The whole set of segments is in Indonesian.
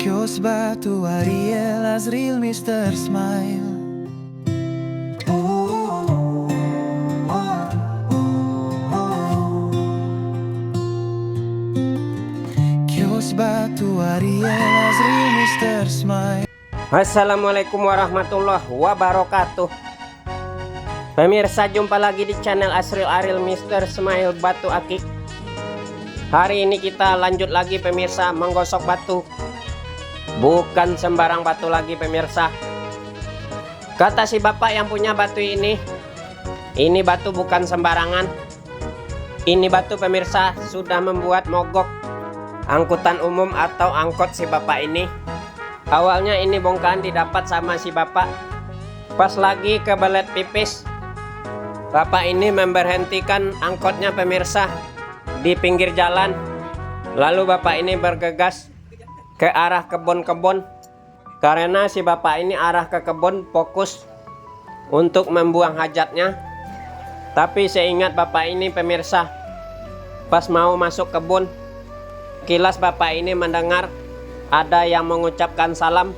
Kios Batu, Ariel, Azril, Mr. Smile. Kios Batu, Ariel, Azril, Mr. Smile. Assalamualaikum warahmatullahi wabarakatuh. Pemirsa, jumpa lagi di channel Asril Ariel Mr. Smile Batu Akik. Hari ini kita lanjut lagi pemirsa menggosok batu. Bukan sembarang batu lagi pemirsa. Kata si bapak yang punya batu ini batu bukan sembarangan. Ini batu pemirsa sudah membuat mogok angkutan umum atau angkot si bapak ini. Awalnya ini bongkahan didapat sama si bapak pas lagi ke belet pipis. Bapak ini memberhentikan angkotnya pemirsa di pinggir jalan. Lalu bapak ini bergegas ke arah kebun-kebun. Karena si bapak ini arah ke kebun fokus untuk membuang hajatnya. Tapi seingat bapak ini pemirsa, pas mau masuk kebun, kilas bapak ini mendengar ada yang mengucapkan salam.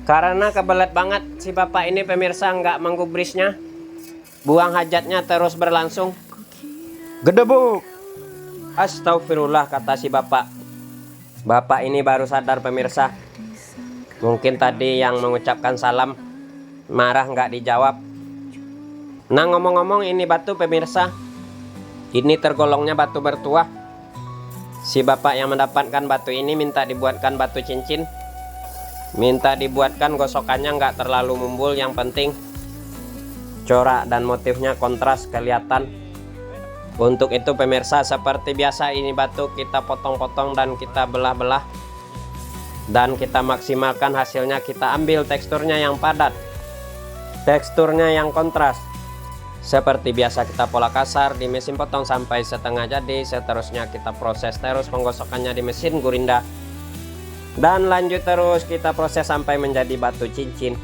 Karena kebelet banget si bapak ini pemirsa nggak menggubrisnya. Buang hajatnya terus berlangsung. Gedebuk. Astagfirullah, kata si bapak. Bapak ini baru sadar pemirsa. Mungkin tadi yang mengucapkan salam marah nggak dijawab. Nah, ngomong-ngomong ini batu pemirsa, ini tergolongnya batu bertuah. Si bapak yang mendapatkan batu ini minta dibuatkan batu cincin. Minta dibuatkan gosokannya nggak terlalu mumbul, yang penting corak dan motifnya kontras kelihatan. Untuk itu pemirsa, seperti biasa ini batu kita potong-potong dan kita belah-belah. Dan kita maksimalkan hasilnya, kita ambil teksturnya yang padat, teksturnya yang kontras. Seperti biasa kita pola kasar di mesin potong sampai setengah jadi. Seterusnya kita proses terus penggosokannya di mesin gurinda. Dan lanjut terus kita proses sampai menjadi batu cincin.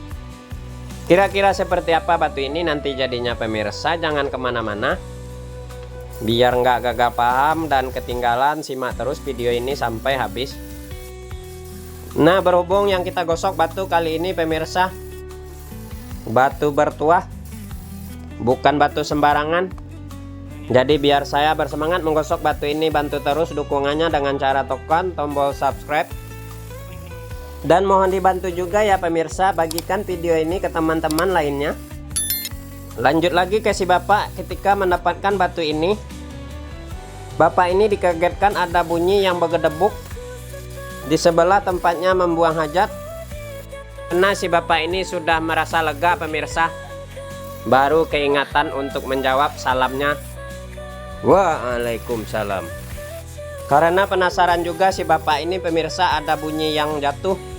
Kira-kira seperti apa batu ini nanti jadinya pemirsa? Jangan kemana-mana, biar nggak gagal paham dan ketinggalan, simak terus video ini sampai habis. Nah, berhubung yang kita gosok batu kali ini pemirsa batu bertuah, bukan batu sembarangan. Jadi biar saya bersemangat menggosok batu ini, bantu terus dukungannya dengan cara tekan tombol subscribe. Dan mohon dibantu juga ya pemirsa, bagikan video ini ke teman-teman lainnya. Lanjut lagi ke si bapak ketika mendapatkan batu ini. Bapak ini dikagetkan ada bunyi yang bergedebuk di sebelah tempatnya membuang hajat. Karena si bapak ini sudah merasa lega pemirsa, baru keingatan untuk menjawab salamnya. Waalaikumsalam. Karena penasaran juga si bapak ini pemirsa, ada bunyi yang jatuh.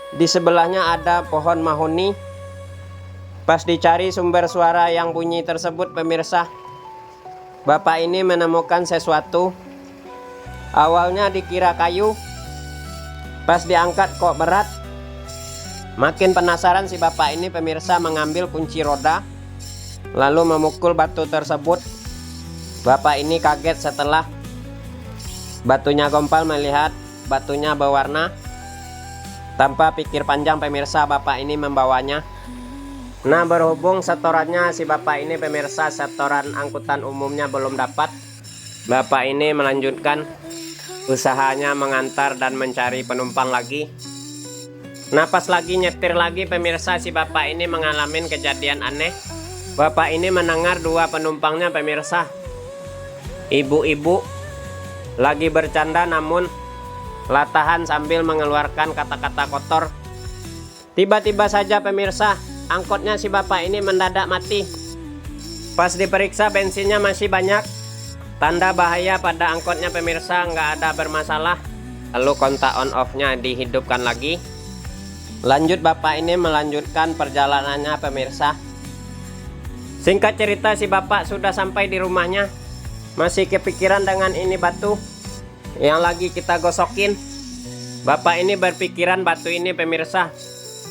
Di sebelahnya ada pohon mahoni. Pas dicari sumber suara yang bunyi tersebut pemirsa, bapak ini menemukan sesuatu. Awalnya dikira kayu, pas diangkat kok berat. Makin penasaran si bapak ini pemirsa mengambil kunci roda, lalu memukul batu tersebut. Bapak ini kaget setelah batunya gompal melihat batunya berwarna. Tanpa pikir panjang pemirsa, bapak ini membawanya. Nah, berhubung setorannya si bapak ini pemirsa, setoran angkutan umumnya belum dapat, bapak ini melanjutkan usahanya mengantar dan mencari penumpang lagi. Nah, pas lagi nyetir lagi pemirsa, si bapak ini mengalami kejadian aneh. Bapak ini mendengar dua penumpangnya pemirsa, ibu-ibu, lagi bercanda namun latahan sambil mengeluarkan kata-kata kotor. Tiba-tiba saja pemirsa, angkotnya si bapak ini mendadak mati. Pas diperiksa bensinnya masih banyak. Tanda bahaya pada angkotnya pemirsa, nggak ada bermasalah. Lalu kontak on off-nya dihidupkan lagi. Lanjut bapak ini melanjutkan perjalanannya pemirsa. Singkat cerita, si bapak sudah sampai di rumahnya, masih kepikiran dengan ini batu yang lagi kita gosokin. Bapak ini berpikiran batu ini pemirsa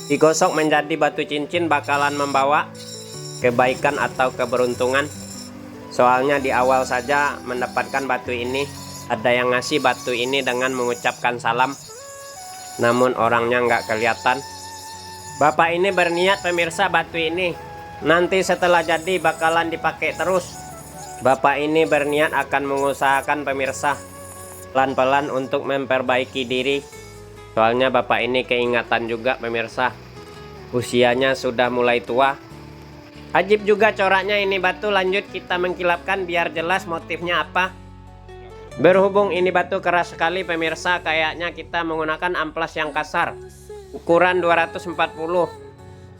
digosok menjadi batu cincin bakalan membawa kebaikan atau keberuntungan. Soalnya di awal saja mendapatkan batu ini, ada yang ngasih batu ini dengan mengucapkan salam. namun orangnya nggak kelihatan. Bapak ini berniat pemirsa batu ini nanti setelah jadi bakalan dipakai terus. Bapak ini berniat akan mengusahakan pemirsa pelan-pelan untuk memperbaiki diri. Soalnya bapak ini keingatan juga pemirsa, usianya sudah mulai tua. Ajib juga coraknya ini batu. Lanjut kita mengkilapkan biar jelas motifnya apa. Berhubung ini batu keras sekali pemirsa, kayaknya kita menggunakan amplas yang kasar, ukuran 240.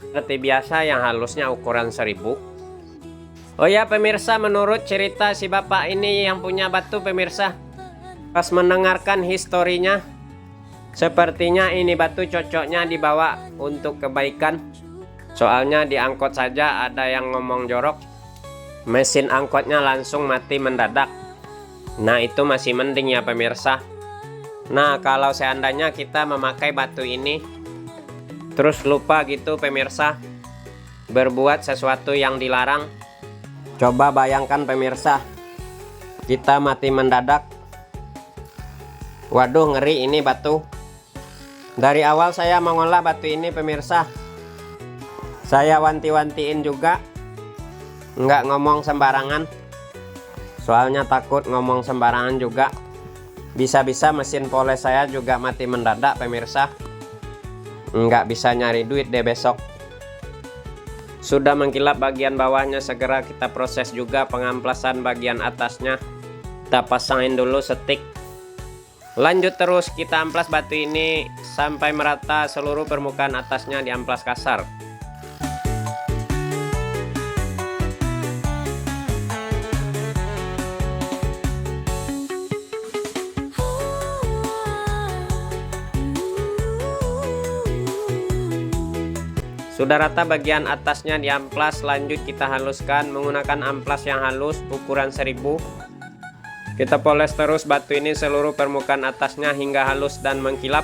Seperti biasa yang halusnya ukuran 1000. Oh ya pemirsa, menurut cerita si bapak ini yang punya batu pemirsa, pas mendengarkan historinya, sepertinya ini batu cocoknya dibawa untuk kebaikan. Soalnya di angkot saja ada yang ngomong jorok, mesin angkotnya langsung mati mendadak. Nah itu masih mending ya pemirsa. Nah kalau seandainya kita memakai batu ini terus lupa gitu pemirsa, berbuat sesuatu yang dilarang, coba bayangkan pemirsa, kita mati mendadak. Waduh ngeri ini batu. Dari awal saya mengolah batu ini pemirsa, saya wanti-wantiin juga nggak ngomong sembarangan. Soalnya takut ngomong sembarangan juga bisa-bisa mesin poles saya juga mati mendadak pemirsa. Nggak bisa nyari duit deh besok. Sudah mengkilap bagian bawahnya, segera kita proses juga pengamplasan bagian atasnya. Kita pasangin dulu setik. Lanjut terus kita amplas batu ini sampai merata seluruh permukaan atasnya diamplas kasar. Sudah rata bagian atasnya diamplas, lanjut kita haluskan menggunakan amplas yang halus ukuran 1000. Kita poles terus batu ini seluruh permukaan atasnya hingga halus dan mengkilap.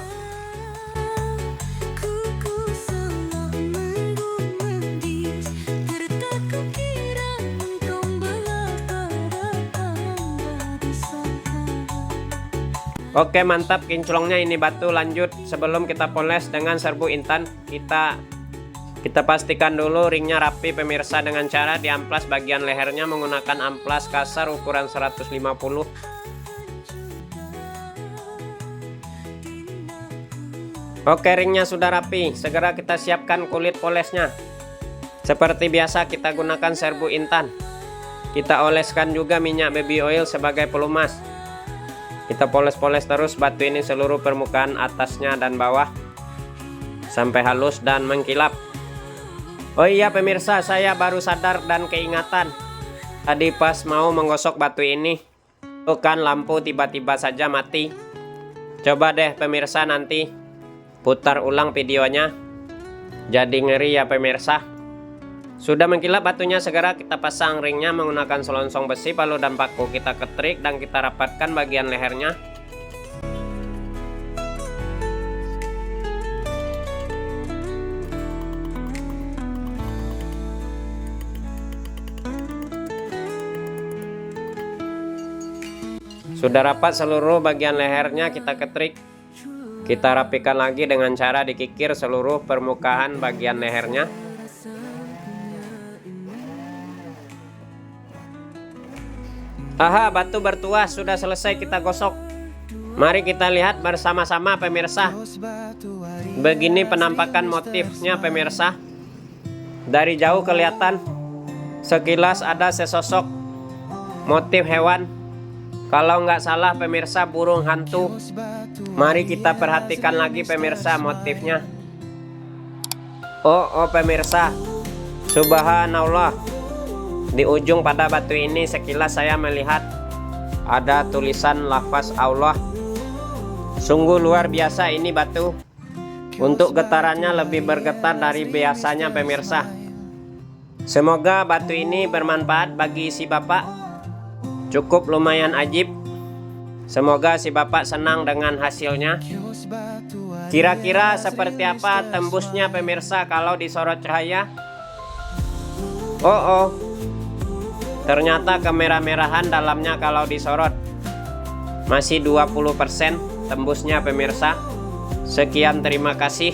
Oke mantap kinclongnya ini batu. Lanjut sebelum kita poles dengan serbu intan, kita pastikan dulu ringnya rapi pemirsa dengan cara diamplas bagian lehernya menggunakan amplas kasar ukuran 150. Oke ringnya sudah rapi, segera kita siapkan kulit polesnya. Seperti biasa kita gunakan serbu intan. Kita oleskan juga minyak baby oil sebagai pelumas. Kita poles-poles terus batu ini seluruh permukaan atasnya dan bawah sampai halus dan mengkilap. Oh iya pemirsa, saya baru sadar dan keingatan. Tadi pas mau menggosok batu ini, tuh kan lampu tiba-tiba saja mati. Coba deh pemirsa nanti putar ulang videonya. Jadi ngeri ya pemirsa. Sudah mengkilap batunya, segera kita pasang ringnya menggunakan selongsong besi, palu dan paku. Kita ketrik dan kita rapatkan bagian lehernya. Sudah rapat seluruh bagian lehernya, kita ketrik. Kita rapikan lagi dengan cara dikikir seluruh permukaan bagian lehernya. Aha, batu bertuah sudah selesai kita gosok. Mari kita lihat bersama-sama pemirsa. Begini penampakan motifnya pemirsa. Dari jauh kelihatan, sekilas ada sesosok motif hewan. Kalau nggak salah pemirsa burung hantu. Mari kita perhatikan lagi pemirsa motifnya. Oh pemirsa, subhanallah. Di ujung pada batu ini sekilas saya melihat ada tulisan lafaz Allah. Sungguh luar biasa ini batu. Untuk getarannya lebih bergetar dari biasanya pemirsa. Semoga batu ini bermanfaat bagi si bapak. Cukup lumayan ajib. Semoga si bapak senang dengan hasilnya. Kira-kira seperti apa tembusnya pemirsa kalau disorot cahaya? Oh, ternyata kemerah-merahan dalamnya kalau disorot. Masih 20% tembusnya pemirsa. Sekian, terima kasih.